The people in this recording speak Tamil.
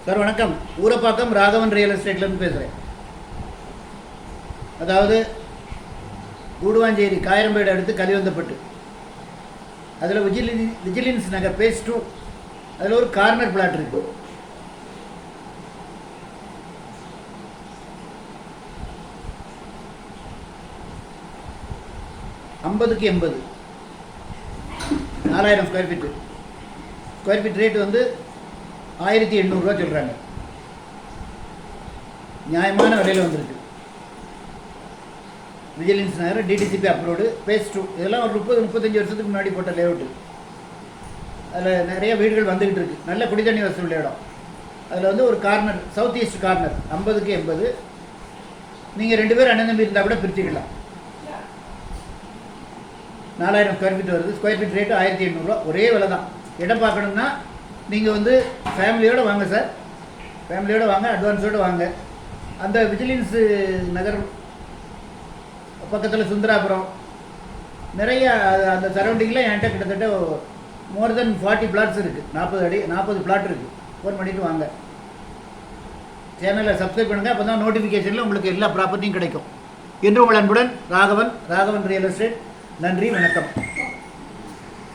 சார் வணக்கம். ஊரப்பாக்கம் ராகவன் ரியல் எஸ்டேட்லேருந்து பேசுகிறேன். அதாவது கூடுவாஞ்சேரி காயரம்பேடு அடுத்து கலிவந்தப்பட்டு, அதில் விஜிலன்ஸ் நகர் பேஸ் 2, அதில் ஒரு கார்னர் பிளாட் இருக்குது. ஐம்பதுக்கு 80, 4000 square feet. Square feet rate வந்து 1800 சொல்கிறாங்க. நியாயமான விலையில் வந்திருக்கு. Vigilance Nagar, DTCP approved, phase 2. இதெல்லாம் ஒரு 30-35 வருஷத்துக்கு முன்னாடி போட்ட லேஅவுட்டு. அதில் நிறைய வீடுகள் வந்துக்கிட்டு இருக்குது. நல்ல குடித்தண்ணி வசதி உள்ள இடம். அதில் வந்து ஒரு கார்னர், சவுத் ஈஸ்ட் கார்னர், 50க்கு 80. நீங்கள் 2 பேர் அண்ணன் தம்பி இருந்தால் கூட பிரிச்சுக்கலாம். 4000 ஸ்கொயர் ஃபீட் வருது. Square feet rate 1800. ஒரே விலை தான். இடம் பார்க்கணுன்னா நீங்கள் வந்து ஃபேமிலியோடு வாங்க சார். ஃபேமிலியோடு வாங்க, அட்வான்ஸோடு வாங்க. அந்த விஜிலன்ஸு நகர் பக்கத்தில் சுந்தராபுரம் நிறைய அந்த சரௌண்டிங்கில் என்கிட்ட கிட்டத்தட்ட மோர் தென் 40 பிளாட்ஸ் இருக்குது. 40 பிளாட் இருக்குது. ஃபோன் பண்ணிவிட்டு வாங்க. சேனலை சப்ஸ்கிரைப் பண்ணுங்கள். அப்போ தான் நோட்டிஃபிகேஷனில் உங்களுக்கு எல்லா ப்ராப்பர்ட்டியும் கிடைக்கும். என்று உங்கள் அன்புடன் ராகவன் ரியல் எஸ்டேட். நன்றி, வணக்கம்.